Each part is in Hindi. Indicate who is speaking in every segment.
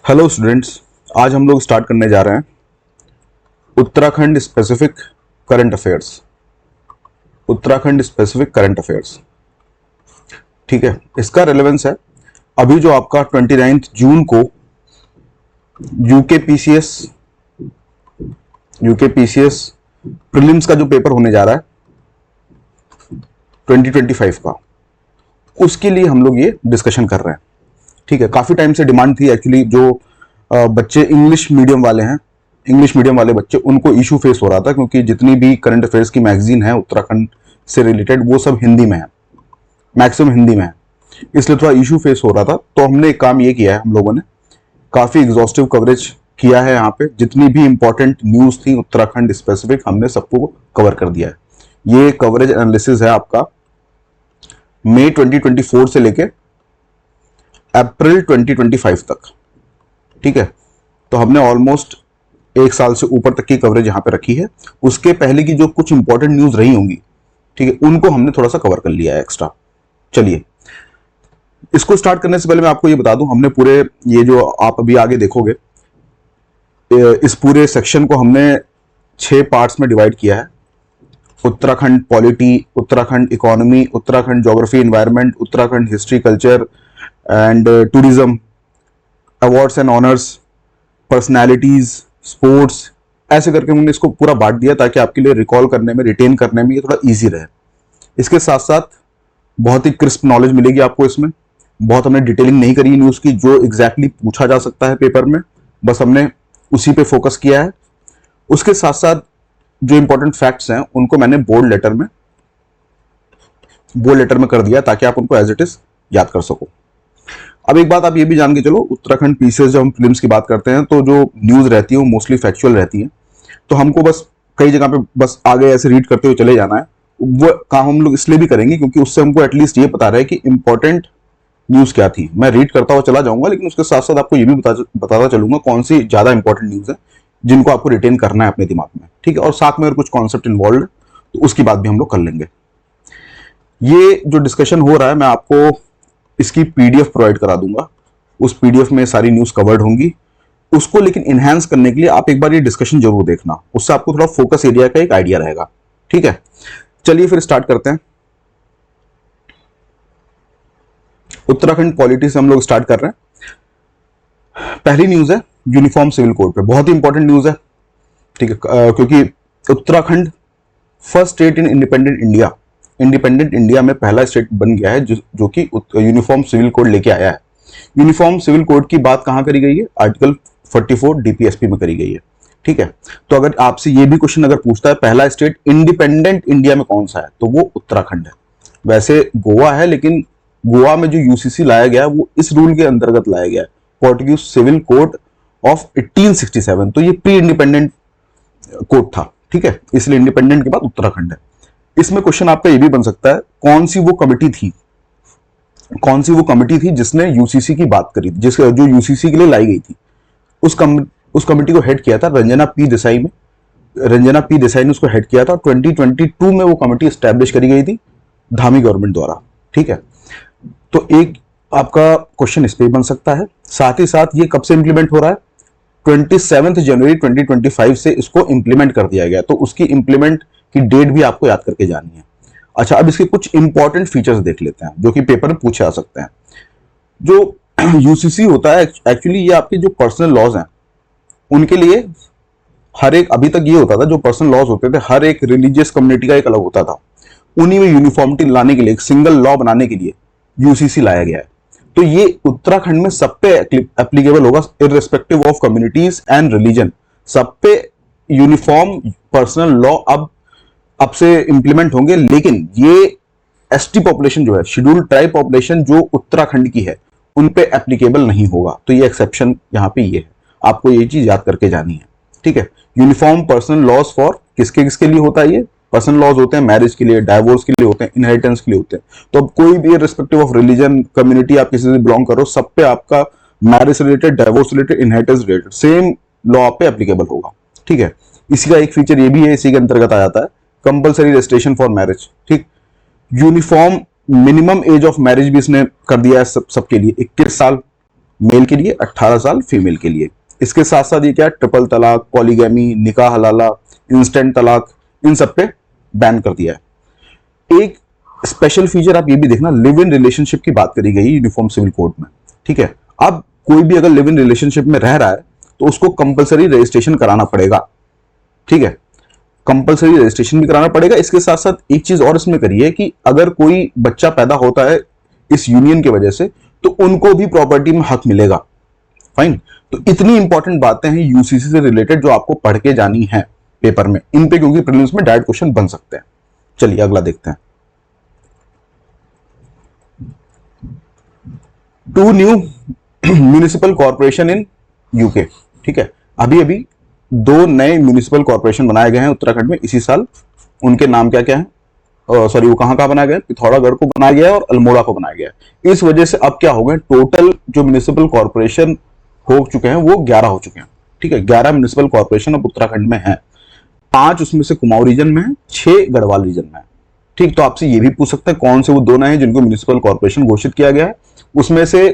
Speaker 1: हेलो स्टूडेंट्स, आज हम लोग स्टार्ट करने जा रहे हैं Uttarakhand specific current affairs. Uttarakhand specific current affairs, ठीक है। इसका रेलेवेंस है अभी जो आपका 29 जून को यूके पीसीएस प्रीलिम्स का जो पेपर होने जा रहा है 2025 का, उसके लिए हम लोग ये डिस्कशन कर रहे हैं, ठीक है। काफी टाइम से डिमांड थी एक्चुअली। जो बच्चे इंग्लिश मीडियम वाले हैं, इंग्लिश मीडियम वाले बच्चे, उनको इशू फेस हो रहा था क्योंकि जितनी भी करंट अफेयर्स की मैगजीन है उत्तराखंड से रिलेटेड वो सब हिंदी में है, मैक्सिमम हिंदी में है, इसलिए थोड़ा इशू फेस हो रहा था। तो हमने एक काम ये किया है, हम लोगों ने काफी एग्जॉस्टिव कवरेज किया है। यहाँ पे जितनी भी इंपॉर्टेंट न्यूज थी उत्तराखंड स्पेसिफिक, हमने सबको कवर कर दिया है। ये कवरेज एनालिसिस है आपका मई 2024 से लेके अप्रैल 2025 तक, ठीक है। तो हमने ऑलमोस्ट एक साल से ऊपर तक की कवरेज यहां पे रखी है। उसके पहले की जो कुछ इंपॉर्टेंट न्यूज रही होंगी, ठीक है, उनको हमने थोड़ा सा कवर कर लिया है एक्स्ट्रा। चलिए, इसको स्टार्ट करने से पहले मैं आपको ये बता दूं, हमने पूरे ये जो आप अभी आगे देखोगे, इस पूरे सेक्शन को हमने 6 पार्ट्स में डिवाइड किया है। Uttarakhand polity, Uttarakhand economy, Uttarakhand geography environment, Uttarakhand history culture and tourism, awards and honours, personalities, sports, ऐसे करके हमने इसको पूरा बांट दिया ताकि आपके लिए रिकॉल करने में, रिटेन करने में ये थोड़ा इजी रहे। इसके साथ साथ बहुत ही क्रिस्प नॉलेज मिलेगी आपको इसमें। बहुत हमने डिटेलिंग नहीं करी न्यूज की, जो एग्जैक्टली पूछा जा सकता है पेपर में, बस हमने उसी पे फोकस किया है। उसके साथ साथ जो इंपॉर्टेंट फैक्ट्स हैं उनको मैंने बोल्ड लेटर में कर दिया ताकि आप उनको एज इट इज याद कर सको। अब एक बात आप ये भी जान के चलो, उत्तराखंड पीसीएस जब हम फिल्म्स की बात करते हैं तो जो न्यूज रहती है वो मोस्टली फैक्चुअल रहती है। तो हमको बस कई जगह पे बस आगे ऐसे रीड करते हुए चले जाना है। वो काम हम लोग इसलिए भी करेंगे क्योंकि उससे हमको एटलीस्ट ये पता रहे कि इंपॉर्टेंट न्यूज क्या थी। मैं रीड करता हुआ चला जाऊंगा, लेकिन उसके साथ साथ आपको ये भी बताता चलूंगा कौन सी ज्यादा इंपॉर्टेंट न्यूज है जिनको आपको रिटेन करना है अपने दिमाग में, ठीक है। और साथ में अगर कुछ कॉन्सेप्ट इन्वॉल्व तो उसकी बात भी हम लोग कर लेंगे। ये जो डिस्कशन हो रहा है, मैं आपको इसकी पीडीएफ प्रोवाइड करा दूंगा। उस पीडीएफ में सारी न्यूज कवर्ड होंगी। उसको लेकिन इनहैंस करने के लिए आप एक बार ये डिस्कशन जरूर देखना, उससे आपको थोड़ा फोकस एरिया का एक आइडिया रहेगा, ठीक है। चलिए फिर स्टार्ट करते हैं। उत्तराखंड पॉलिटी से हम लोग स्टार्ट कर रहे हैं। पहली न्यूज है यूनिफॉर्म सिविल कोड पे, बहुत ही इंपॉर्टेंट न्यूज है, ठीक है। क्योंकि Uttarakhand first state in independent India में पहला स्टेट बन गया है जो कि यूनिफॉर्म सिविल कोड लेके आया है। यूनिफॉर्म सिविल कोड की बात कहां करी गई है? आर्टिकल 44 डीपीएसपी में करी गई है, ठीक है। तो अगर आपसे ये भी क्वेश्चन अगर पूछता है पहला स्टेट इंडिपेंडेंट इंडिया में कौन सा है, तो वो उत्तराखंड है। वैसे गोवा है, लेकिन गोवा में जो यूसीसी लाया गया है वो इस रूल के अंतर्गत लाया गया है, पोर्टुगीज सिविल कोड ऑफ 1867। तो ये प्री इंडिपेंडेंट कोड था, ठीक है, इसलिए इंडिपेंडेंट के बाद उत्तराखंड है। इसमें क्वेश्चन आपका ये भी बन सकता है, कौन सी वो कमिटी थी जिसने यूसीसी की बात करी थी, जो यूसीसी के लिए लाई गई थी। उस कमिटी को हेड किया था रंजना पी देसाई ने उसको हेड किया था। 2022 में वो कमिटी एस्टैब्लिश करी गई थी धामी गवर्नमेंट द्वारा, ठीक है। तो एक आपका क्वेश्चन इस पे बन सकता है। साथ ही साथ ये कब से इंप्लीमेंट हो रहा है? 27 जनवरी 2025 से इसको इंप्लीमेंट कर दिया गया। तो उसकी इंप्लीमेंट की डेट भी आपको याद करके जानी है। अच्छा, अब इसके कुछ इंपॉर्टेंट फीचर्स देख लेते हैं जो कि पेपर में पूछे जा सकते हैं। जो यूसीसी होता है एक्चुअली, ये आपके जो पर्सनल लॉज हैं उनके लिए हर एक, अभी तक ये होता था जो पर्सनल लॉज होते थे हर एक रिलीजियस कम्युनिटी का एक अलग होता था। उन्हीं में यूनिफॉर्मिटी लाने के लिए, एक सिंगल लॉ बनाने के लिए यूसीसी लाया गया है। तो ये उत्तराखंड में सब पे एप्लीकेबल होगा, irrespective of communities and religion. सब पे यूनिफॉर्म पर्सनल लॉ अब से इंप्लीमेंट होंगे। लेकिन ये एसटी पॉपुलेशन जो है, शेड्यूल्ड ट्राइब पॉपुलेशन जो उत्तराखंड की है, उन पे एप्लीकेबल नहीं होगा। तो ये एक्सेप्शन यहां पे ये है, आपको ये चीज याद करके जानी है, ठीक है। यूनिफॉर्म पर्सनल लॉज फॉर किसके लिए होता है? ये पर्सनल लॉज होते हैं मैरिज के लिए, डाइवोर्स के लिए होते हैं, इनहेरिटेंस के लिए होते हैं। तो अब कोई भी रिस्पेक्टिव ऑफ रिलीजन, कम्युनिटी, आप किसी से बिलोंग करो, सब पे आपका marriage related, divorce related, inheritance related same law पे एप्लीकेबल होगा, ठीक है। इसी का एक फीचर ये भी है, इसी के अंतर्गत आ जाता है कंपलसरी रजिस्ट्रेशन फॉर मैरिज, ठीक। Uniform minimum age of marriage भी इसने कर दिया है सबके लिए 21 साल। मेल के लिए, 18 साल फीमेल के लिए। इसके साथ साथ ये क्या, ट्रिपल तलाक, पॉलीगैमी, निकाह हलाला, इंस्टेंट तलाक, इन सब पे बैन कर दिया है। एक स्पेशल फीचर आप ये भी देखना, लिव इन रिलेशनशिप की बात करी गई यूनिफॉर्म सिविल कोड में, ठीक है। अब कोई भी अगर लिव इन रिलेशनशिप में रह रहा है तो उसको कंपलसरी रजिस्ट्रेशन कराना पड़ेगा, ठीक है, कंपलसरी रजिस्ट्रेशन भी कराना पड़ेगा। इसके साथ साथ एक चीज और इसमें करिए कि अगर कोई बच्चा पैदा होता है इस यूनियन की वजह से तो उनको भी प्रॉपर्टी में हक मिलेगा। फाइन। तो इतनी इंपॉर्टेंट बातें हैं यूसीसी से रिलेटेड जो आपको पढ़ के जानी है पेपर में, इन पे क्योंकि प्रीलिम्स में डायरेक्ट क्वेश्चन बन सकते हैं। चलिए अगला देखते हैं। 2 new municipal corporation in UK, ठीक है। अभी अभी 2 नए म्यूनिसिपल कॉर्पोरेशन बनाए गए हैं उत्तराखंड में इसी साल। उनके नाम क्या क्या है, सॉरी वो कहां बनाया गया, पिथौरागढ़ को बनाया गया है और अल्मोड़ा को बनाया गया है। इस वजह से अब क्या हो गए, टोटल जो म्यूनिसिपल कॉर्पोरेशन हो चुके हैं वो 11 हो चुके हैं, ठीक है। 11 म्यूनिसिपल कॉर्पोरेशन अब उत्तराखंड में है। 5 उसमें से कुमाऊं रीजन में है, 6 गढ़वाल रीजन में है, ठीक। तो आपसे ये भी पूछ सकते हैं कौन से वो 2 नए हैं जिनको म्यूनिसिपल कॉर्पोरेशन घोषित किया गया है। उसमें से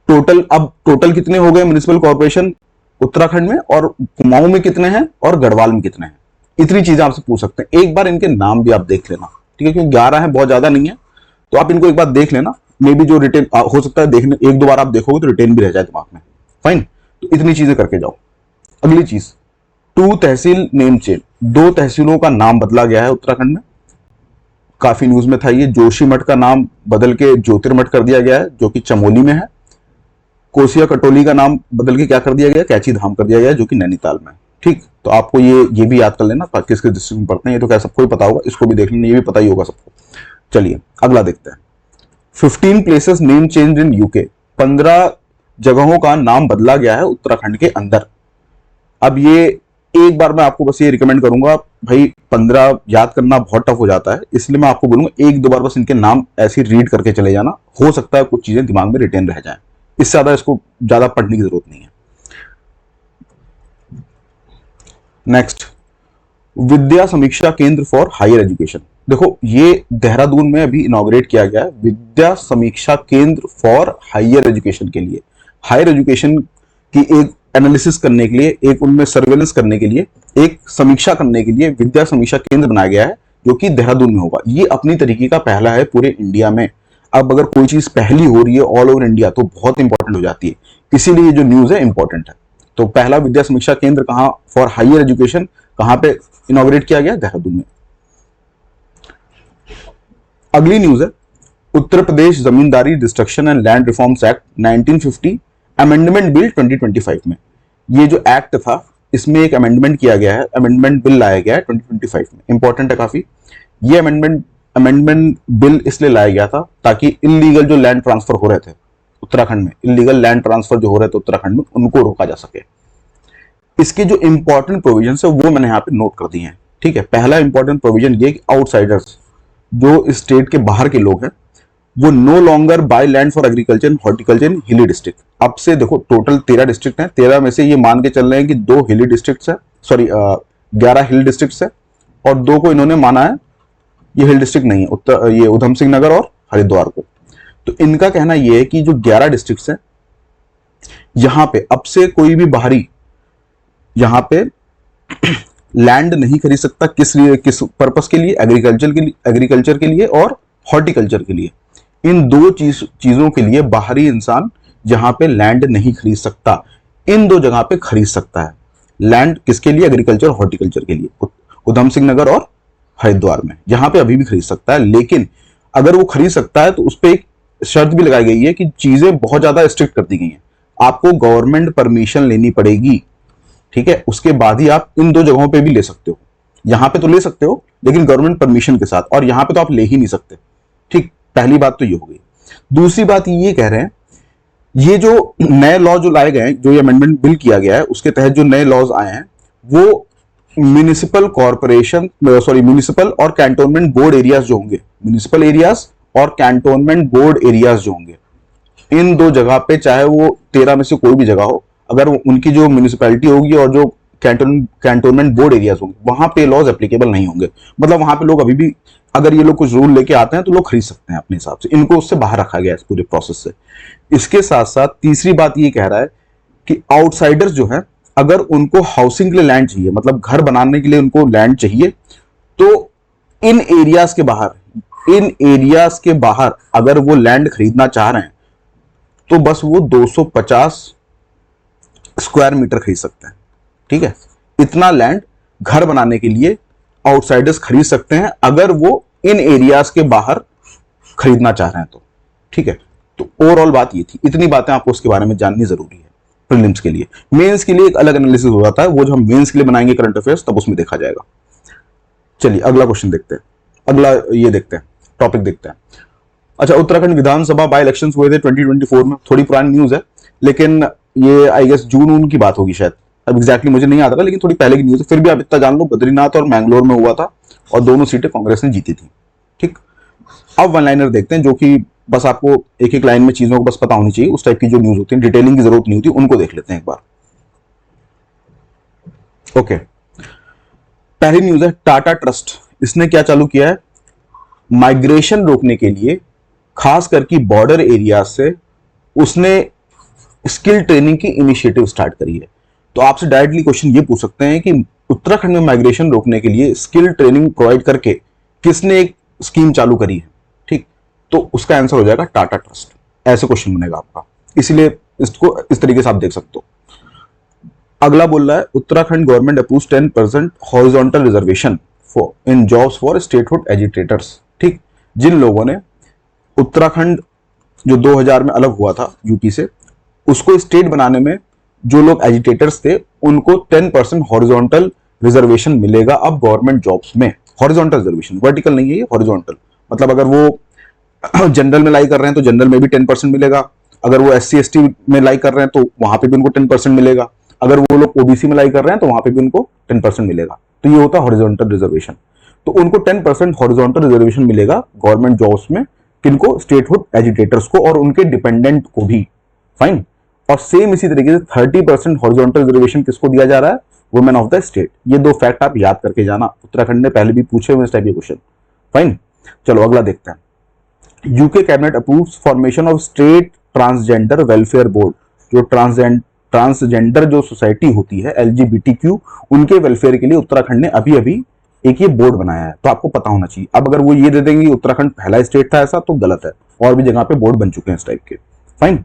Speaker 1: टोटल कितने हो गए म्यूनिसिपल कॉर्पोरेशन उत्तराखंड में, और कुमाऊं में कितने हैं और गढ़वाल में कितने हैं, इतनी चीजें आपसे पूछ सकते हैं। एक बार इनके नाम भी आप देख लेना, ठीक है, क्योंकि 11 है, बहुत ज्यादा नहीं है, तो आप इनको एक बार देख लेना। मे बी जो रिटेन हो सकता है देखने, 1-2 बार आप देखोगे तो रिटेन भी रह जाए दिमाग में। फाइन। तो इतनी चीजें करके जाओ। अगली चीज, 2 तहसील नेम चेंज, 2 तहसीलों का नाम बदला गया है उत्तराखंड में। काफी न्यूज में था ये। जोशीमठ का नाम बदल के ज्योतिर्मठ कर दिया गया है जो कि चमोली में है। कोसिया कटोली का नाम बदल के क्या कर दिया गया, कैची धाम कर दिया गया जो कि नैनीताल में है, ठीक। तो आपको ये भी याद कर लेना, किसके डिस्ट्रिक्ट में पढ़ते हैं, ये तो क्या सबको ही पता होगा, इसको भी देख लेना, ये भी पता ही होगा सबको। चलिए अगला देखते हैं। 15 places name change in UK, 15 जगहों का नाम बदला गया है उत्तराखंड के अंदर। अब ये एक बार मैं आपको बस ये रिकमेंड करूंगा भाई, 15 याद करना बहुत टफ हो जाता है, इसलिए मैं आपको बोलूंगा 1-2 बार बस इनके नाम ऐसे रीड करके चले जाना, हो सकता है कुछ चीजें दिमाग में रिटेन रह जाएं। इससे ज्यादा इसको ज्यादा पढ़ने की जरूरत नहीं है। नेक्स्ट, विद्या समीक्षा केंद्र फॉर हायर एजुकेशन। देखो ये देहरादून में अभी इनॉग्रेट किया गया है, विद्या समीक्षा केंद्र फॉर हायर एजुकेशन के लिए। हायर एजुकेशन की एक एनालिसिस करने के लिए, एक उनमें सर्वेलेंस करने के लिए, एक समीक्षा करने के लिए विद्या समीक्षा केंद्र बनाया गया है जो कि देहरादून में होगा। ये अपनी तरीके का पहला है पूरे इंडिया में। अब अगर कोई चीज पहली हो रही है ऑल ओवर इंडिया तो बहुत इंपॉर्टेंट हो जाती है, इसीलिए जो न्यूज है इंपॉर्टेंट है। तो पहला विद्या समीक्षा केंद्र कहां फॉर हायर एजुकेशन कहां पे इनॉग्रेट किया गया, देहरादून में। अगली न्यूज है, Uttar Pradesh zamindari destruction and land reforms act 1950 amendment bill 2025 में। ये जो एक्ट था इसमें एक अमेंडमेंट किया गया है, अमेंडमेंट बिल लाया गया है 2025 में। इंपॉर्टेंट है काफी। ये अमेंडमेंट बिल इसलिए लाया गया था ताकि इलीगल जो लैंड ट्रांसफर हो रहे थे उत्तराखंड में, इलीगल लैंड ट्रांसफर जो हो रहे थे उत्तराखंड में, उनको रोका जा सके। इसके जो इंपॉर्टेंट प्रोविजंस है वो मैंने यहाँ पे नोट कर दिए हैं, ठीक है। पहला इंपॉर्टेंट प्रोविजन ये कि आउटसाइडर्स, जो स्टेट के बाहर के लोग हैं, वो no longer buy land for agriculture horticulture in hilly district. अब से देखो टोटल 13 डिस्ट्रिक्ट हैं, 13 में से ये मान के चल रहे हैं कि 2 हिली डिस्ट्रिक्ट है, सॉरी 11 हिल डिस्ट्रिक्ट है और 2 को इन्होंने माना है ये हिल डिस्ट्रिक्ट नहीं है, ये उधम सिंह नगर और हरिद्वार को। तो इनका कहना यह है कि जो 11 डिस्ट्रिक्ट है यहां पे अब से कोई भी बाहरी यहां पे लैंड नहीं खरीद सकता। किस पर्पस के लिए, एग्रीकल्चर के लिए और हॉर्टिकल्चर के लिए। इन 2 चीजों के लिए बाहरी इंसान यहां पे लैंड नहीं खरीद सकता। इन 2 जगह पे खरीद सकता है लैंड, किसके लिए, एग्रीकल्चर हॉर्टिकल्चर के लिए, उधम सिंह नगर और हरिद्वार में। यहां पे अभी भी खरीद सकता है, लेकिन अगर वो खरीद सकता है तो उस पर एक शर्त भी लगाई गई है कि चीजें बहुत ज्यादा स्ट्रिक्ट कर दी गई हैं। आपको गवर्नमेंट परमिशन लेनी पड़ेगी, ठीक है, उसके बाद ही आप इन 2 जगहों पे भी ले सकते हो। यहां पे तो ले सकते हो लेकिन गवर्नमेंट परमिशन के साथ, और यहां पे तो आप ले ही नहीं सकते, ठीक। पहली बात तो ये हो गई। दूसरी बात ये कह रहे हैं, ये जो नए लॉ जो लाए गए हैं, जो ये अमेंडमेंट बिल किया गया है उसके तहत जो नए लॉज आए हैं वो म्यूनिसिपल कॉर्पोरेशन, सॉरी म्यूनिसिपल और कैंटोनमेंट बोर्ड एरियाज जो होंगे, म्यूनिसिपल एरियाज और कैंटोनमेंट बोर्ड एरियाज जो होंगे, इन 2 जगह पे, चाहे वो 13 में से कोई भी जगह हो, अगर उनकी जो म्यूनिसिपैलिटी होगी और जो कैंटोनमेंट बोर्ड एरियाज होंगे, वहां पे लॉज एप्लीकेबल नहीं होंगे। मतलब वहां पे लोग अभी भी, अगर ये लोग कुछ रूल लेके आते हैं तो लोग खरीद सकते हैं अपने हिसाब से, इनको उससे बाहर रखा गया है इस पूरे प्रोसेस से। इसके साथ साथ तीसरी बात ये कह रहा है कि आउटसाइडर्स जो है, अगर उनको हाउसिंग के लिए लैंड चाहिए, मतलब घर बनाने के लिए उनको लैंड चाहिए, तो इन एरियाज के बाहर, इन एरियाज के बाहर अगर वो लैंड खरीदना चाह रहे हैं तो बस वो 250 स्क्वायर मीटर खरीद सकते हैं। ठीक है, इतना लैंड घर बनाने के लिए आउटसाइडर्स खरीद सकते हैं अगर वो इन एरियाज के बाहर खरीदना चाह रहे हैं तो। ठीक है, तो ओवरऑल बात ये थी, इतनी बातें आपको उसके बारे में जाननी जरूरी है प्रीलिम्स के लिए। मेंस के लिए एक अलग एनालिसिस हो जाता है, वो जो हम मेंस के लिए बनाएंगे करंट अफेयर्स, तब उसमें देखा जाएगा। चलिए अगला क्वेश्चन देखते हैं, अगला ये देखते हैं, टॉपिक देखते हैं। अच्छा, उत्तराखंड विधानसभा बाय इलेक्शंस हुए थे 2024 में, थोड़ी पुरानी न्यूज है, लेकिन ये आई गेस जून की बात होगी शायद, अब एग्जैक्टली मुझे नहीं आता था, लेकिन थोड़ी पहले की न्यूज है। फिर भी आप इतना जान लो, बद्रीनाथ और मैंगलोर में हुआ था और दोनों सीटें कांग्रेस ने जीती थी। ठीक, अब वन लाइनर देखते हैं, जो कि बस आपको एक एक लाइन में चीजों को बस पता होनी चाहिए, उस टाइप की जो न्यूज होती है, डिटेलिंग की जरूरत नहीं होती, उनको देख लेते हैं एक बार। ओके, पहली न्यूज है टाटा ट्रस्ट। इसने क्या चालू किया है, माइग्रेशन रोकने के लिए, खास करके बॉर्डर एरिया से उसने स्किल ट्रेनिंग की इनिशिएटिव स्टार्ट करी है। तो आपसे डायरेक्टली क्वेश्चन ये पूछ सकते हैं कि उत्तराखंड में माइग्रेशन रोकने के लिए स्किल ट्रेनिंग प्रोवाइड करके किसने एक स्कीम चालू करी है। ठीक, तो उसका आंसर हो जाएगा टाटा ट्रस्ट, ऐसे क्वेश्चन बनेगा आपका, इसलिए इसको इस तरीके से आप देख सकते हो। अगला बोल रहा है Uttarakhand government approves 10% horizontal reservation for in jobs for statehood agitators. ठीक, जिन लोगों ने उत्तराखंड जो 2000 में अलग हुआ था यूपी से, उसको स्टेट बनाने में जो लोग एजिटेटर्स थे, उनको 10% हॉरिजॉन्टल रिजर्वेशन मिलेगा अब गवर्नमेंट जॉब्स में। हॉरिजॉन्टल रिजर्वेशन, वर्टिकल नहीं है ये, हॉरिजॉन्टल। मतलब अगर वो जनरल में लाई कर रहे हैं तो जनरल में भी 10% मिलेगा, अगर वो SC ST में लाई कर रहे हैं तो वहां पे भी उनको 10% मिलेगा, अगर वो लोग OBC में लाई कर रहे हैं तो वहां पे भी उनको 10% मिलेगा। तो ये होता है हॉरिजॉन्टल रिजर्वेशन। तो उनको 10% हॉरिजॉन्टल रिजर्वेशन मिलेगा गवर्नमेंट जॉब्स में, किनको, स्टेटहुड एजिटेटर्स को और उनके डिपेंडेंट को भी। फाइन, और सेम इसी तरीके से 30% हॉरिजॉन्टल रिजर्वेशन किसको दिया जा रहा है, वुमेन ऑफ द स्टेट। ये दो फैक्ट आप याद करके जाना, उत्तराखंड ने पहले भी पूछे हुए इस टाइप के क्वेश्चन। फाइन, चलो अगला देखते हैं। UK cabinet approves formation of state transgender welfare board. जो ट्रांसजेंडर जो सोसाइटी होती है LGBTQ, उनके वेलफेयर के लिए उत्तराखंड ने अभी अभी एक ये बोर्ड बनाया है, तो आपको पता होना चाहिए। अब अगर वो ये दे देंगे उत्तराखंड पहला स्टेट था ऐसा, तो गलत है, और भी जगह पे बोर्ड बन चुके हैं इस टाइप के। फाइन,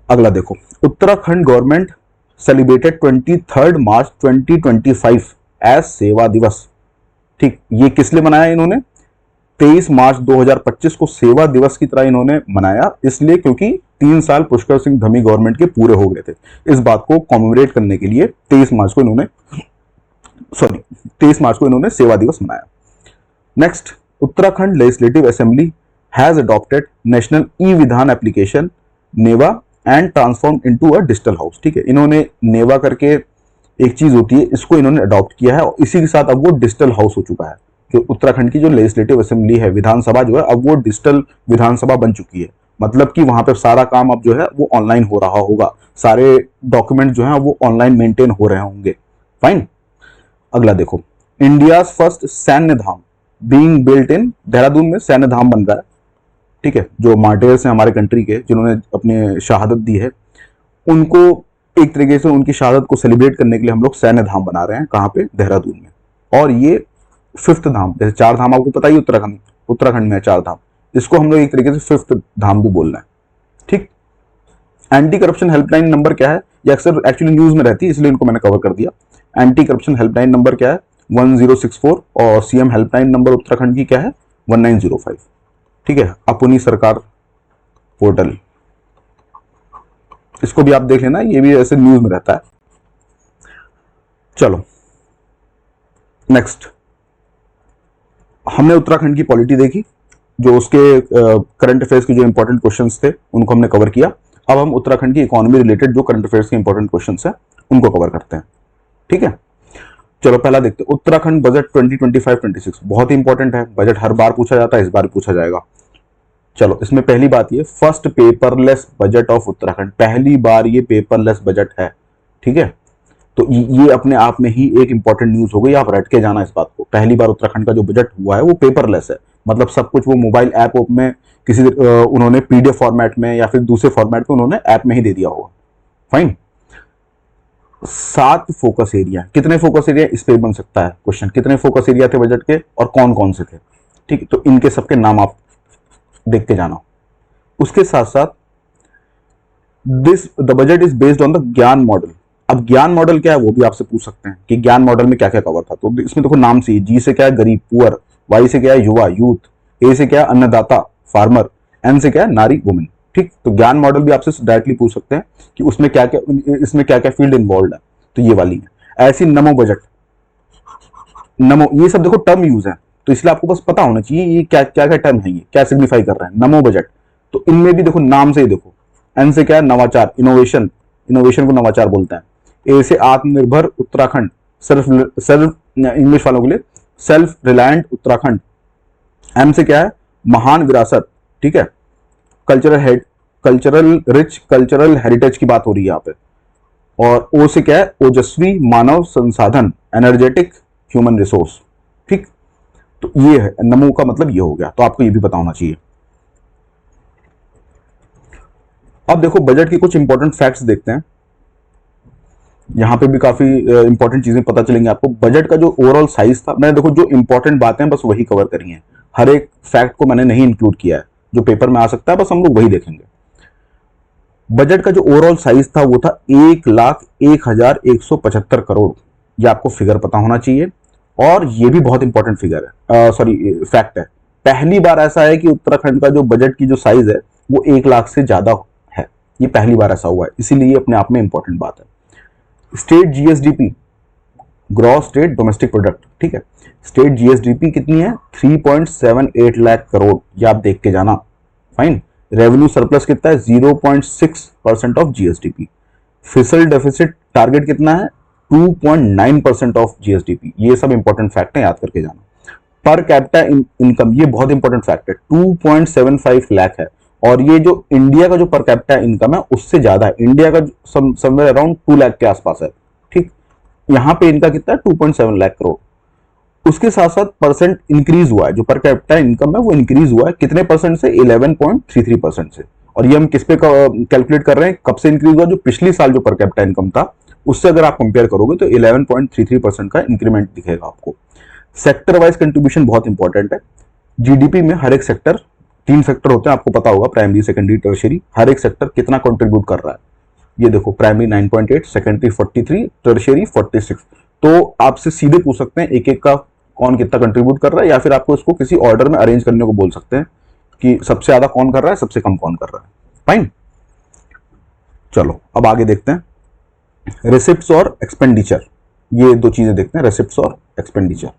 Speaker 1: अगला देखो, उत्तराखंड गवर्नमेंट सेलिब्रेटेड 23 मार्च 2025 एज सेवा दिवस। ठीक, ये किस लिए मनाया इन्होंने, 23 मार्च 2025 को सेवा दिवस की तरह इन्होंने मनाया, इसलिए क्योंकि 3 साल पुष्कर सिंह धामी गवर्नमेंट के पूरे हो गए थे। इस बात को कॉमेमोरेट करने के लिए 23 मार्च को इन्होंने सेवा दिवस मनाया। Next, Uttarakhand legislative assembly has adopted national e Vidhan application NeVA and transform into a digital house. ठीक है, इन्होंने नेवा करके एक चीज होती है, इसको इन्होंने अडॉप्ट किया है और इसी के साथ अब वो डिजिटल हाउस हो चुका है। जो उत्तराखंड की जो लेजिस्लेटिव असेंबली है, विधानसभा जो है, अब वो डिजिटल विधानसभा बन चुकी है। मतलब कि वहां पे सारा काम अब जो है वो ऑनलाइन हो रहा होगा, सारे डॉक्यूमेंट जो है वो ऑनलाइन मेंटेन हो रहे होंगे। फाइन, अगला देखो, इंडिया फर्स्ट सैन्य धाम बीइंग बिल्ट इन देहरादून में सैन्य धाम बन रहा है। ठीक है, जो मार्टियर्स हैं हमारे कंट्री के, जिन्होंने अपनी शहादत दी है, उनको एक तरीके से उनकी शहादत को सेलिब्रेट करने के लिए हम लोग सैन्य धाम बना रहे हैं। कहाँ पे, देहरादून में। और ये 5th धाम, जैसे 4 धाम आपको पता ही उत्तराखंड में है 4 धाम, इसको हम लोग एक तरीके से 5th धाम भी बोल रहे हैं। ठीक, एंटी करप्शन हेल्पलाइन नंबर क्या है, ये अक्सर एक्चुअली न्यूज में रहती है, इसलिए इनको मैंने कवर कर दिया। एंटी करप्शन हेल्पलाइन नंबर क्या है, 1064, और CM हेल्पलाइन नंबर उत्तराखंड की क्या है, 1905। ठीक है, अपनी सरकार पोर्टल, इसको भी आप देख लेना, ये भी ऐसे न्यूज में रहता है। चलो नेक्स्ट, हमने उत्तराखंड की पॉलिटी देखी, जो उसके करंट अफेयर्स के जो इंपॉर्टेंट क्वेश्चंस थे उनको हमने कवर किया। अब हम उत्तराखंड की इकोनॉमी रिलेटेड जो करंट अफेयर्स के इंपॉर्टेंट क्वेश्चंस हैं उनको कवर करते हैं। ठीक है, चलो पहला देखते हैं, उत्तराखंड बजट 2025-26 बहुत ही इंपॉर्टेंट है। बजट हर बार पूछा जाता है, इस बार पूछा जाएगा। चलो, इसमें पहली बात ये, first paperless budget of Uttarakhand, पहली बार ये पेपरलेस बजट है। ठीक है, तो ये अपने आप में ही एक इंपॉर्टेंट न्यूज हो गई, आप रट के जाना इस बात को। पहली बार उत्तराखंड का जो बजट हुआ है वो पेपरलेस है, मतलब सब कुछ वो मोबाइल ऐप में किसी उन्होंने पीडीएफ फॉर्मेट में या फिर दूसरे फॉर्मेट में उन्होंने ऐप में ही दे दिया होगा। फाइन। 7 फोकस एरिया, कितने फोकस एरिया इस पे बन सकता है क्वेश्चन, कितने फोकस एरिया थे बजट के और कौन कौन से थे, ठीक है। तो इनके सबके नाम आप देख के जाना। उसके साथ साथ the budget is based on the ज्ञान मॉडल। अब ज्ञान मॉडल क्या है वो भी आपसे पूछ सकते हैं कि ज्ञान मॉडल में क्या क्या कवर था। तो इसमें देखो नाम से, जी से क्या है गरीब पुअर, वाई से क्या है युवा यूथ, ए से क्या है अन्नदाता फार्मर, एन से क्या है नारी वुमेन, ठीक। तो ज्ञान मॉडल भी आपसे डायरेक्टली पूछ सकते हैं कि उसमें क्या क्या, इसमें क्या क्या फील्ड इन्वॉल्व है, तो ये वाली है। ऐसी नमो बजट, नमो, ये सब देखो टर्म यूज है, तो इसलिए आपको बस पता होना चाहिए ये क्या क्या क्या टर्म है, ये क्या सिग्निफाई कर रहा है नमो बजट। तो इनमें भी देखो नाम से ही देखो, एन से क्या है नवाचार, इनोवेशन, इनोवेशन को नवाचार बोलते हैं। ए से आत्मनिर्भर उत्तराखंड, सेल्फ सेल्फ इंग्लिश वालों के लिए सेल्फ रिलायंट उत्तराखंड। एम से क्या है महान विरासत, ठीक है, कल्चरल रिच कल्चरल हेरिटेज की बात हो रही है यहाँ पे। और ओ से क्या है ओजस्वी मानव संसाधन, एनर्जेटिक ह्यूमन रिसोर्स, ठीक। तो ये है नमो का मतलब, ये हो गया, तो आपको ये भी पता होना चाहिए। अब देखो बजट की कुछ इंपॉर्टेंट फैक्ट्स देखते हैं, यहां पे भी काफी इंपॉर्टेंट चीजें पता चलेंगी आपको। बजट का जो ओवरऑल साइज था, मैंने देखो जो इंपॉर्टेंट बातें बस वही कवर करी हैं, हर एक फैक्ट को मैंने नहीं इंक्लूड किया है, जो पेपर में आ सकता है बस हम लोग वही देखेंगे। बजट का जो ओवरऑल साइज था वो था 1,01,175 करोड़, ये आपको फिगर पता होना चाहिए। और ये भी बहुत इंपॉर्टेंट फिगर है, सॉरी फैक्ट है, पहली बार ऐसा है कि उत्तराखंड का जो बजट की जो साइज है वो 1 लाख से ज्यादा है, ये पहली बार ऐसा हुआ है, इसीलिए ये अपने आप में इंपॉर्टेंट बात है। State GSDP, gross state domestic product, ठीक है, स्टेट जीएसडीपी कितनी है 3.78 लाख करोड़, ये आप देख के जाना। फाइन। रेवेन्यू सरप्लस कितना है 0.6% of GSDP. Fiscal deficit target कितना है 2.9% ऑफ जीएसडीपी। ये सब इंपॉर्टेंट फैक्ट है, याद करके जाना। पर कैपिटा इनकम, ये बहुत इंपॉर्टेंट फैक्ट है, 2.75 लाख है, और ये जो इंडिया का जो पर कैपिटा इनकम है उससे ज्यादा है, इंडिया का समवेयर अराउंड 2 लाख के आसपास है, ठीक। यहां पे इनका कितना है 2.7 लाख करोड़। उसके साथ साथ परसेंट इंक्रीज हुआ है, जो पर कैपिटा इनकम है वो इंक्रीज हुआ है, कितने परसेंट से 11.33% से। और ये हम किस पे कैलकुलेट कर रहे हैं, कब से इंक्रीज हुआ, जो पिछले साल जो पर कैपिटा इनकम था उससे अगर आप कंपेयर करोगे तो 11.33% का इंक्रीमेंट दिखेगा आपको। सेक्टर वाइज कंट्रीब्यूशन बहुत इंपॉर्टेंट है, जीडीपी में हर एक सेक्टर, 3 सेक्टर होते हैं आपको पता होगा, प्राइमरी सेकेंडरी टर्शियरी, हर एक सेक्टर कितना कंट्रीब्यूट कर रहा है। ये देखो प्राइमरी 9.8, सेकेंडरी 43, टर्शियरी 46। तो आपसे सीधे पूछ सकते हैं एक एक का कौन कितना कंट्रीब्यूट कर रहा है, या फिर आपको इसको किसी ऑर्डर में अरेंज करने को बोल सकते हैं कि सबसे ज्यादा कौन कर रहा है, सबसे कम कौन कर रहा है। फाइन। चलो अब आगे देखते हैं रेसिप्ट्स और एक्सपेंडिचर, ये 2 चीजें देखते हैं, रेसिप्ट्स और एक्सपेंडिचर।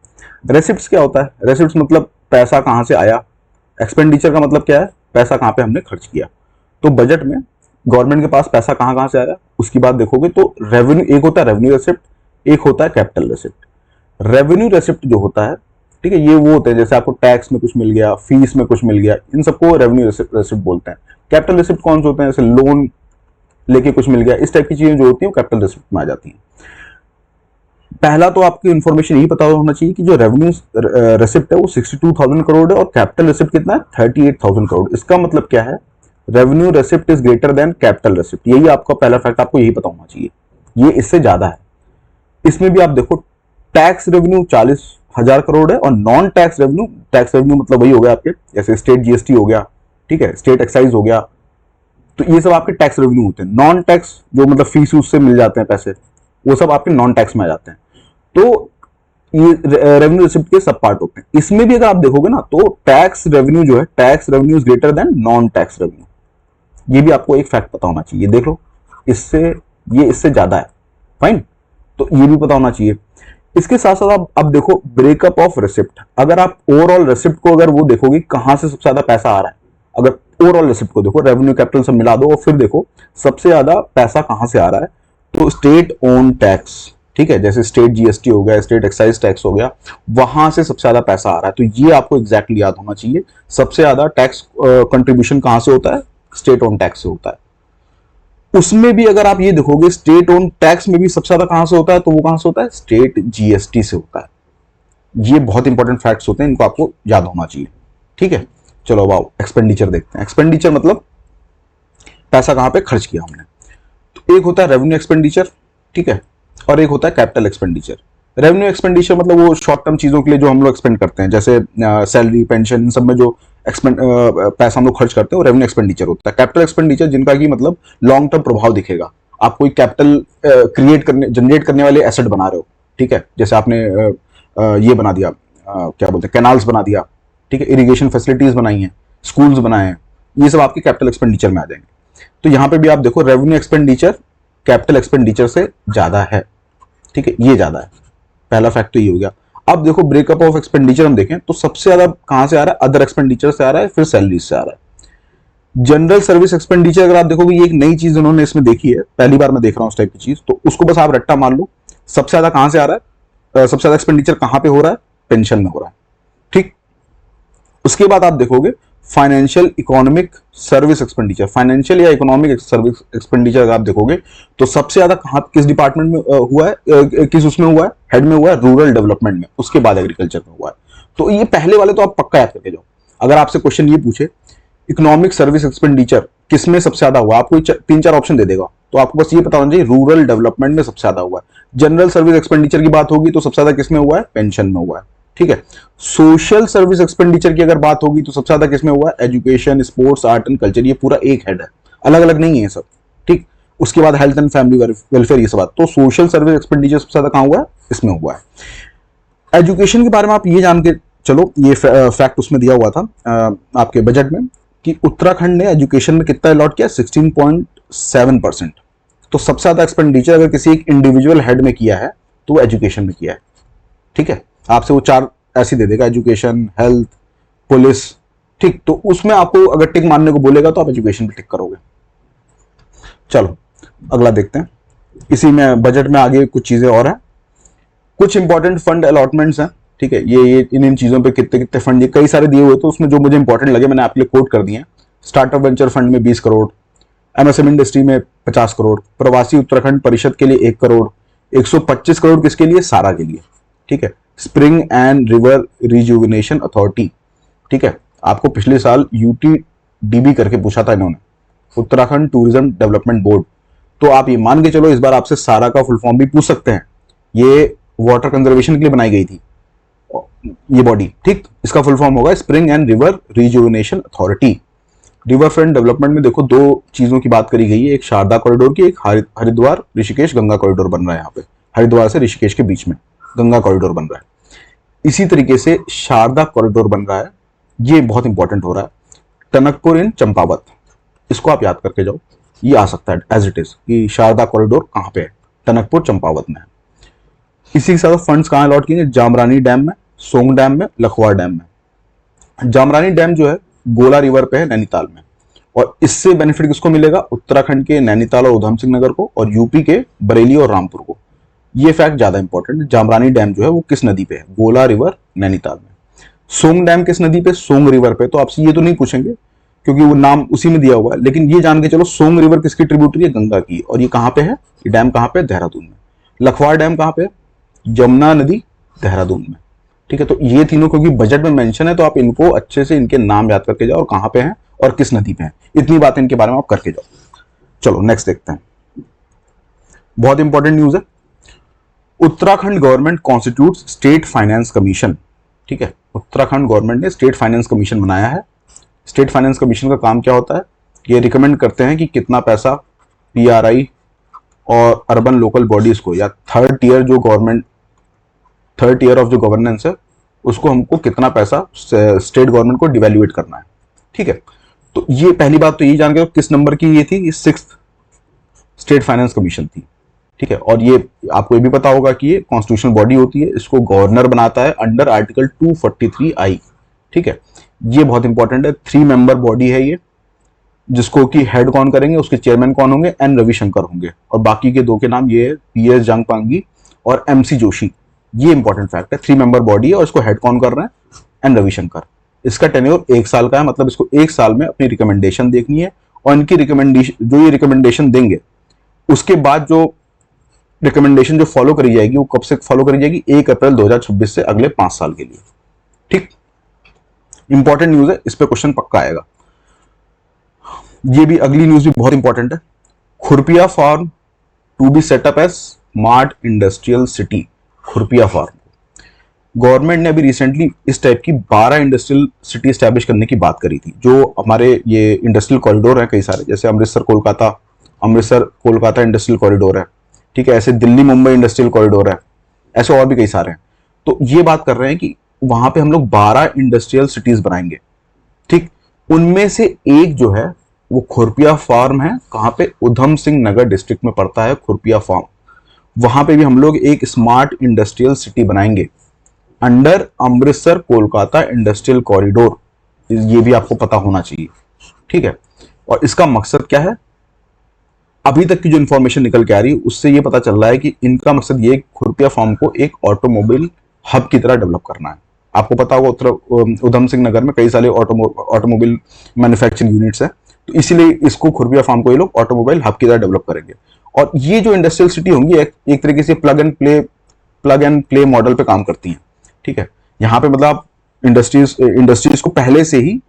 Speaker 1: रेसिप्ट्स क्या होता है, रेसिप्ट्स मतलब पैसा कहां से आया, एक्सपेंडिचर का मतलब क्या है पैसा कहां पे हमने खर्च किया। तो बजट में गवर्नमेंट के पास पैसा कहां कहां से आया उसकी बात देखोगे तो रेवेन्यू, एक होता है रेवेन्यू रेसिप्ट, एक होता है कैपिटल रेसिप्ट। रेवेन्यू रेसिप्ट जो होता है, ठीक है, ये वो होते हैं जैसे आपको टैक्स में कुछ मिल गया, फीस में कुछ मिल गया, इन सबको रेवेन्यू रेसिप्ट बोलते हैं। कैपिटल रेसिप्ट कौन से होते हैं, जैसे लोन लेके कुछ मिल गया, इस टाइप की चीजें जो होती हैं वो कैपिटल रेसिप्ट में आ जाती हैं। पहला तो आपकी इंफॉर्मेशन यही पता होना चाहिए कि जो रेवेन्यू रेसिप्ट है वो 62,000 करोड़ है और कैपिटल रेसिप्ट कितना है 38,000 करोड़। इसका मतलब क्या है, revenue receipt is greater than capital receipt, यही आपका पहला फैक्ट, आपको यही पता होना चाहिए, ये इससे ज्यादा है। इसमें भी आप देखो टैक्स रेवेन्यू 40,000 करोड़ है और non tax revenue, tax revenue मतलब वही हो गया आपके जैसे स्टेट जीएसटी हो गया, ठीक है, स्टेट एक्साइज हो गया, तो ये सब आपके टैक्स रेवेन्यू होते हैं। नॉन टैक्स जो मतलब फीस उससे मिल जाते हैं पैसे, वो सब आपके नॉन टैक्स में आ जाते हैं। तो ये रेवेन्यू रिसिप्ट के सब पार्ट होते हैं। इसमें भी अगर आप देखोगे ना तो टैक्स रेवेन्यू जो है, tax revenue is greater than non tax revenue, ये भी आपको एक फैक्ट पता होना चाहिए। देख लो इससे ये इससे ज्यादा है। फाइन, तो ये भी पता होना चाहिए। इसके साथ साथ आप अब देखो ब्रेकअप ऑफ रिसिप्ट, अगर आप ओवरऑल रिसिप्ट को अगर वो देखोगे कहां से सबसे ज्यादा पैसा आ रहा है, अगर ओवरऑल रिसिप्ट को देखो, रेवेन्यू कैपिटल सब मिला दो और फिर देखो सबसे ज्यादा पैसा कहां से आ रहा है, तो स्टेट ओन टैक्स, ठीक है, जैसे स्टेट जीएसटी हो गया, स्टेट एक्साइज टैक्स हो गया, वहां से सबसे ज्यादा पैसा आ रहा है। तो ये आपको एग्जैक्टली याद होना चाहिए, सबसे ज्यादा टैक्स कंट्रीब्यूशन कहां से होता है, स्टेट ओन टैक्स से होता है। उसमें भी अगर आप ये देखोगे स्टेट ओन टैक्स में भी सबसे ज्यादा कहां से होता है, तो वो कहां से होता है, स्टेट जीएसटी से होता है। ये बहुत इंपॉर्टेंट फैक्ट्स होते हैं, इनको आपको याद होना चाहिए। ठीक है, चलो अब आओ एक्सपेंडिचर देखते हैं। एक्सपेंडिचर मतलब पैसा कहां पे खर्च किया हमने। तो एक होता है रेवेन्यू एक्सपेंडिचर, ठीक है, और एक होता है कैपिटल एक्सपेंडिचर। रेवेन्यू एक्सपेंडिचर मतलब वो शॉर्ट टर्म चीजों के लिए जो हम लोग एक्सपेंड करते हैं, जैसे सैलरी, पेंशन, इन सब में जो पैसा हम लोग खर्च करते हैं वो रेवेन्यू एक्सपेंडिचर होता है। कैपिटल एक्सपेंडिचर जिनका की मतलब लॉन्ग टर्म प्रभाव दिखेगा। आप कोई कैपिटल जनरेट करने वाले एसेट बना रहे हो, ठीक है, जैसे आपने ये बना दिया, क्या बोलते हैं, कैनाल्स बना दिया, ठीक है, इरिगेशन फैसिलिटीज बनाई हैं, स्कूल्स बनाए हैं, ये सब आपके कैपिटल एक्सपेंडिचर में आ जाएंगे। तो यहां पे भी आप देखो रेवेन्यू एक्सपेंडिचर कैपिटल एक्सपेंडिचर से ज्यादा है, ठीक है, ये ज्यादा है। पहला फैक्ट तो ये हो गया। अब देखो ब्रेकअप ऑफ एक्सपेंडिचर हम देखें तो सबसे ज्यादा कहां से आ रहा है, अदर एक्सपेंडिचर से आ रहा है, फिर सैलरीज से आ रहा है। जनरल सर्विस एक्सपेंडिचर अगर आप देखोगे, ये एक नई चीज उन्होंने इसमें देखी है, पहली बार मैं देख रहा हूं उस टाइप की चीज, तो उसको बस आप रट्टा मान लो। सबसे ज्यादा कहां से आ रहा है, सबसे ज्यादा एक्सपेंडिचर कहां पे हो रहा है, पेंशन में हो रहा है, ठीक। उसके बाद आप देखोगे financial economic service expenditure, financial या इकोनॉमिक सर्विस एक्सपेंडिचर अगर आप देखोगे तो सबसे ज्यादा कहां, किस डिपार्टमेंट में हुआ है, किस उसमें हुआ है, हेड में हुआ है, रूरल डेवलपमेंट में, उसके बाद एग्रीकल्चर में हुआ है। तो ये पहले वाले तो आप पक्का याद करके जाओ। अगर आपसे क्वेश्चन ये पूछे इकोनॉमिक सर्विस एक्सपेंडिचर किसमें सबसे ज्यादा हुआ, आपको 3-4 ऑप्शन दे देगा, तो आपको बस ये पता होना चाहिए रूरल डेवलपमेंट में सबसे ज्यादा हुआ है। जनरल सर्विस एक्सपेंडिचर की बात होगी तो सबसे ज्यादा किसमें हुआ है, पेंशन में हुआ है, ठीक है। सोशल सर्विस एक्सपेंडिचर की अगर बात होगी तो सबसे ज्यादा किसमें हुआ है, education, sports, art and culture, ये पूरा एक हेड है, अलग अलग नहीं है सब, ठीक। उसके बाद हेल्थ एंड फैमिली वेलफेयर, ये सब बात। तो सोशल सर्विस एक्सपेंडिचर सबसे ज्यादा कहां हुआ है, इसमें हुआ है। एजुकेशन के बारे में आप ये जान के चलो, ये फैक्ट उसमें दिया हुआ था आपके बजट में कि उत्तराखंड ने एजुकेशन में कितना अलॉट किया, 16.7%। तो सबसे ज्यादा एक्सपेंडिचर अगर किसी एक इंडिविजुअल हेड में किया है तो वो एजुकेशन में किया है, ठीक है। आपसे वो 4 ऐसे दे देगा, एजुकेशन, हेल्थ, पुलिस, ठीक। तो उसमें आपको अगर टिक मारने को बोलेगा तो आप एजुकेशन पे टिक करोगे। चलो अगला देखते हैं। इसी में बजट में आगे कुछ चीजें और हैं, कुछ इंपॉर्टेंट फंड अलॉटमेंट्स हैं, ठीक है। ये इन चीजों पे कितने कितने फंड, ये कई सारे दिए हुए, तो उसमें जो मुझे इंपॉर्टेंट लगे मैंने आपके लिए कोट कर दिए हैं। स्टार्टअप वेंचर फंड में 20 करोड़, एमएसएमई इंडस्ट्री में 50 करोड़, प्रवासी उत्तराखंड परिषद के लिए 1 करोड़, 125 करोड़ किसके लिए, सारा के लिए, ठीक है। Spring and river rejuvenation authority, ठीक है, आपको पिछले साल यूटीडीबी करके पूछा था इन्होंने, उत्तराखंड टूरिज्म डेवलपमेंट बोर्ड। तो आप ये मान के चलो इस बार आपसे सारा का फुल फॉर्म भी पूछ सकते हैं। ये वाटर कंजर्वेशन के लिए बनाई गई थी ये बॉडी, ठीक। इसका फुल फॉर्म होगा spring and river rejuvenation authority. River front development में देखो 2 चीजों की बात करी गई है, एक शारदा कॉरिडोर की, एक हरिद्वार ऋषिकेश गंगा कॉरिडोर बन रहा है यहाँ पे, हरिद्वार से ऋषिकेश के बीच में गंगा कॉरिडोर बन रहा है। इसी तरीके से शारदा कॉरिडोर बन रहा है, ये बहुत इंपॉर्टेंट हो रहा है, टनकपुर इन चंपावत, इसको आप याद करके जाओ, ये आ सकता है एज इट इज कि शारदा कॉरिडोर कहां पे है, टनकपुर चंपावत में है। इसी के साथ फंड्स कहां अलॉट किए, जामरानी डैम में, सोंग डैम में, लखवार डैम में। जामरानी डैम जो है गोला रिवर पे है नैनीताल में, और इससे बेनिफिट किसको मिलेगा, उत्तराखंड के नैनीताल और उधम सिंह नगर को, और यूपी के बरेली और रामपुर को। ये फैक्ट ज्यादा इंपॉर्टेंट है। जामरानी डैम जो है वो किस नदी पे है, गोला रिवर नैनीताल में। सोंग डैम किस नदी पे, सोंग रिवर पे। तो आपसे ये तो नहीं पूछेंगे क्योंकि वो नाम उसी में दिया हुआ है, लेकिन ये जान के चलो सोंग रिवर किसकी ट्रिब्यूटरी है, गंगा की। और ये कहां पे है, ये डैम कहां पे, देहरादून में। लखवार डैम कहां पे, यमुना नदी देहरादून में, ठीक है। तो ये तीनों क्योंकि बजट में मेंशन है तो आप इनको अच्छे से इनके नाम याद करके जाओ और कहां पे हैं और किस नदी पे हैं, इतनी बातें इनके बारे में आप करके जाओ। चलो नेक्स्ट देखते हैं, बहुत इंपॉर्टेंट न्यूज है। Uttarakhand government constitutes state finance commission, ठीक है। उत्तराखंड गवर्नमेंट ने स्टेट फाइनेंस कमीशन बनाया है। स्टेट फाइनेंस कमीशन का काम क्या होता है, ये रिकमेंड करते हैं कि कितना पैसा पीआरआई और अर्बन लोकल बॉडीज को, या थर्ड टियर ऑफ जो गवर्नेंस है उसको हमको कितना पैसा स्टेट गवर्नमेंट को डिवेल्युएट करना है, ठीक है। तो ये पहली बात तो ये जान के किस नंबर की ये थी, ये 6th स्टेट फाइनेंस कमीशन थी, ठीक है। और ये आपको ये भी पता होगा कि ये कॉन्स्टिट्यूशनल बॉडी होती है, इसको गवर्नर बनाता है अंडर आर्टिकल 243I, ठीक है। ये बहुत इंपॉर्टेंट है, 3 मेंबर बॉडी है ये, जिसको कि हेड कौन करेंगे, उसके चेयरमैन कौन होंगे, एन रविशंकर होंगे, और बाकी के 2 के नाम ये है, पीएस जंगपांगी और एमसी जोशी। ये इंपॉर्टेंट फैक्ट है, 3 मेंबर बॉडी है और इसको हेड कौन कर रहे हैं, एन रविशंकर। इसका टेन्योर 1 साल का है, मतलब इसको 1 साल में अपनी रिकमेंडेशन देखनी है और इनकी रिकमेंडेशन, जो ये रिकमेंडेशन देंगे, उसके बाद जो रिकमेंडेशन जो फॉलो करी जाएगी वो कब से फॉलो करी जाएगी? 1 अप्रैल 2026 से अगले 5 साल के लिए। ठीक, इंपॉर्टेंट न्यूज है, इस पे क्वेश्चन पक्का आएगा। ये भी अगली न्यूज भी बहुत इंपॉर्टेंट है। Khurpia farm to be set up as smart industrial city. Khurpia farm, government ने अभी रिसेंटली इस टाइप की 12 इंडस्ट्रियल सिटी स्टैब्लिश करने की बात करी थी। जो हमारे ये इंडस्ट्रियल कॉरिडोर है कई सारे, जैसे अमृतसर कोलकाता इंडस्ट्रियल कॉरिडोर है, ठीक है, ऐसे दिल्ली मुंबई इंडस्ट्रियल कॉरिडोर है, ऐसे और भी कई सारे हैं। तो ये बात कर रहे हैं कि वहां पे हम लोग 12 इंडस्ट्रियल सिटीज बनाएंगे। ठीक, उनमें से एक जो है वो खुरपिया फार्म है। कहां पे? उधम सिंह नगर डिस्ट्रिक्ट में पड़ता है खुरपिया फार्म। वहां पे भी हम लोग एक स्मार्ट इंडस्ट्रियल सिटी बनाएंगे under Amritsar Kolkata industrial corridor. ये भी आपको पता होना चाहिए, ठीक है। और इसका मकसद क्या है? अभी तक की जो इंफॉर्मेशन निकल के आ रही है उससे ये पता चल रहा है कि इनका मकसद ये खुरपिया फार्म को एक ऑटोमोबाइल हब की तरह डेवलप करना है। आपको पता होगा उधम सिंह नगर में कई सारे ऑटोमोबाइल मैन्युफैक्चरिंग यूनिट्स है, तो इसीलिए इसको खुरपिया फार्म को ये लोग ऑटोमोबाइल हब की तरह डेवलप करेंगे। और ये जो इंडस्ट्रियल सिटी होंगी एक तरीके से प्लग एंड प्ले मॉडल पे काम करती हैं, ठीक है। यहाँ पे मतलब आप इंडस्ट्रीज को पहले से ही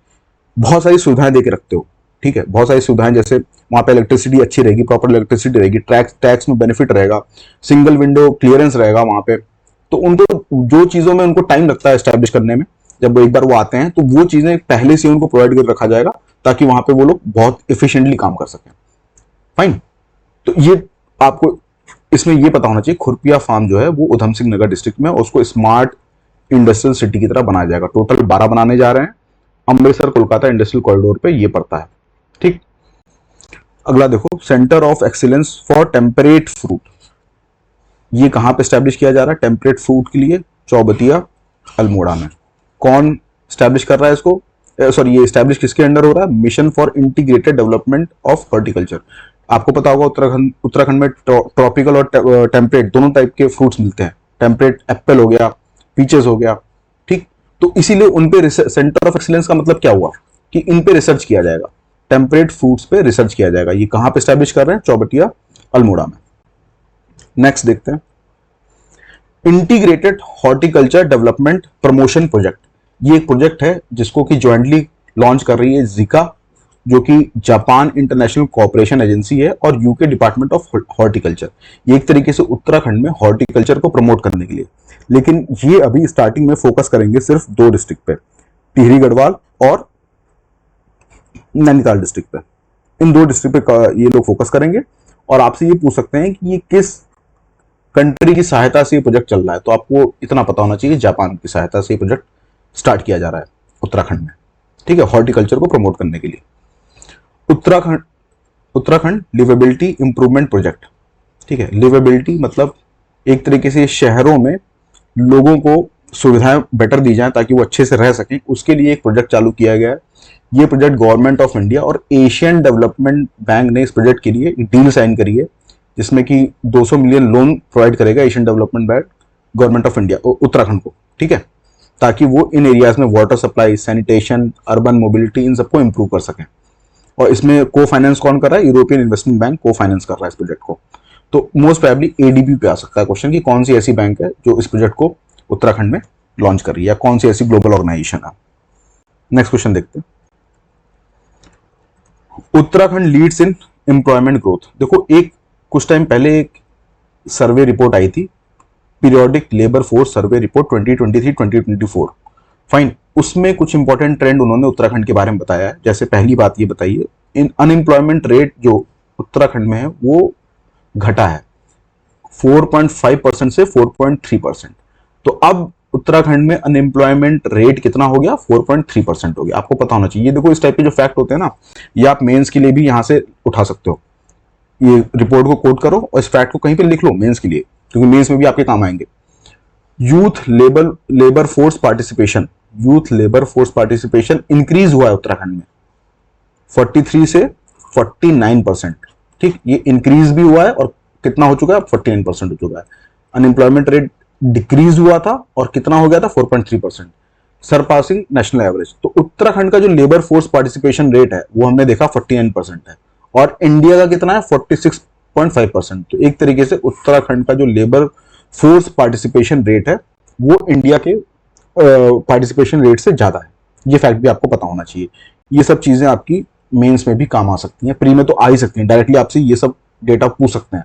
Speaker 1: बहुत सारी सुविधाएं दे के रखते हो, ठीक है। बहुत सारी सुविधाएं, जैसे वहां पे इलेक्ट्रिसिटी अच्छी रहेगी, प्रॉपर इलेक्ट्रिसिटी रहेगी, टैक्स में बेनिफिट रहेगा, सिंगल विंडो क्लियरेंस रहेगा वहां पे। तो उनको जो चीजों में उनको टाइम लगता है एस्टैब्लिश करने में, जब एक बार वो आते हैं तो वो चीजें पहले से उनको प्रोवाइड कर रखा जाएगा ताकि वहां पे वो लोग बहुत इफिशिएंटली काम कर सकें। फाइन, तो ये आपको इसमें ये पता होना चाहिए खुरपिया फार्म जो है वो उधम सिंह नगर डिस्ट्रिक्ट में, उसको स्मार्ट इंडस्ट्रियल सिटी की तरह बनाया जाएगा। टोटल 12 बनाने जा रहे हैं, अमृतसर कोलकाता इंडस्ट्रियल कॉरिडोर पे ये पड़ता है, ठीक। अगला देखो, centre of excellence for temperate fruit. ये कहां पे स्टैब्लिश किया जा रहा है टेम्परेट फ्रूट के लिए? चौबतिया अल्मोड़ा में। कौन स्टैब्लिश कर रहा है इसको? सॉरी, ये स्टैब्लिश किसके अंडर हो रहा है? Mission for integrated development of horticulture. आपको पता होगा उत्तराखंड में ट्रॉपिकल और टेम्परेट दोनों टाइप के फ्रूट्स मिलते हैं। टेम्परेट एप्पल हो गया, पीचेस हो गया, ठीक। तो इसीलिए उन पे सेंटर ऑफ एक्सीलेंस का मतलब क्या हुआ कि इन पे रिसर्च किया जाएगा, टेम्परेट फ्रूट्स पे रिसर्च किया जाएगा। ये कहां पे स्टैब्लिश कर रहे हैं? चौबटिया अल्मोड़ा में। नेक्स्ट देखते हैं, integrated horticulture development promotion project. ये एक प्रोजेक्ट है जिसको कि ज्वाइंटली लॉन्च कर रही है जिका, जो कि जापान इंटरनेशनल कोऑपरेशन एजेंसी है, और यूके डिपार्टमेंट ऑफ हॉर्टिकल्चर। ये एक तरीके से उत्तराखंड में हॉर्टिकल्चर को प्रमोट करने के लिए। लेकिन ये अभी स्टार्टिंग में फोकस करेंगे सिर्फ 2 डिस्ट्रिक्ट पे, टिहरी गढ़वाल और नैनीताल डिस्ट्रिक्ट पे। इन 2 डिस्ट्रिक्ट पे ये लोग फोकस करेंगे। और आपसे ये पूछ सकते हैं कि ये किस कंट्री की सहायता से ये प्रोजेक्ट चल रहा है, तो आपको इतना पता होना चाहिए, जापान की सहायता से ये प्रोजेक्ट स्टार्ट किया जा रहा है उत्तराखंड में, ठीक है, हॉर्टिकल्चर को प्रमोट करने के लिए। उत्तराखंड लिवेबिलिटी इंप्रूवमेंट प्रोजेक्ट, ठीक है। लिवेबिलिटी मतलब एक तरीके से शहरों में लोगों को सुविधाएं बेटर दी जाए ताकि वो अच्छे से रह सकें, उसके लिए एक प्रोजेक्ट चालू किया गया है। ये प्रोजेक्ट गवर्नमेंट ऑफ इंडिया और एशियन डेवलपमेंट बैंक ने इस प्रोजेक्ट के लिए डील साइन करी है, जिसमें कि 200 मिलियन लोन प्रोवाइड करेगा Asian development bank government of India Uttarakhand को, ठीक है, ताकि वो इन एरियाज में water supply, sanitation, urban mobility, इन सबको इंप्रूव कर सकें। और इसमें को फाइनेंस कौन कर रहा है? यूरोपियन इन्वेस्टमेंट बैंक को फाइनेंस कर रहा है इस प्रोजेक्ट को। तो मोस्ट प्रोबेबली एडीबी पे आ सकता है क्वेश्चन कि कौन सी ऐसी बैंक है जो इस प्रोजेक्ट को उत्तराखंड में लॉन्च कर रही है, या कौन सी ऐसी ग्लोबल ऑर्गेनाइजेशन है। नेक्स्ट क्वेश्चन देखते हैं, Uttarakhand leads in employment growth. देखो, एक कुछ टाइम पहले एक सर्वे रिपोर्ट आई थी, periodic labour force survey report 2023-2024। Fine, उसमें कुछ इंपॉर्टेंट ट्रेंड उन्होंने उत्तराखंड के बारे में बताया है। जैसे पहली बात ये बताइए, इन अनएम्प्लॉयमेंट रेट जो उत्तराखंड में है वो घटा है 4.5% से 4.3%। तो अब उत्तराखंड में अनएम्प्लॉयमेंट रेट कितना हो गया? 4.3% हो गया। आपको पता होना चाहिए। देखो, इस टाइप के जो फैक्ट होते हैं ना, ये आप मेंस के लिए भी यहां से उठा सकते हो। ये रिपोर्ट को कोट करो और इस फैक्ट को कहीं पे लिख लो मेंस के लिए, क्योंकि मेंस में भी आपके काम आएंगे। Youth labour force participation increase हुआ है उत्तराखंड में 43 से 49%, ठीक। ये इंक्रीज भी हुआ है और कितना हो चुका है? 49% हो चुका है। अनएम्प्लॉयमेंट रेट डिक्रीज हुआ था और कितना हो गया था? 4.3%। Surpassing national average. तो उत्तराखंड का जो लेबर फोर्स पार्टिसिपेशन रेट है वो हमने देखा 49% है, और इंडिया का कितना है 46.5%। तो एक तरीके से उत्तराखंड का जो लेबर फोर्स पार्टिसिपेशन रेट है वो इंडिया के पार्टिसिपेशन रेट से ज्यादा है। ये फैक्ट भी आपको पता होना चाहिए। ये सब चीजें आपकी मेंस में भी काम आ सकती हैं, प्री में तो आ ही सकती हैं, डायरेक्टली आपसे ये सब डेटा पूछ सकते हैं।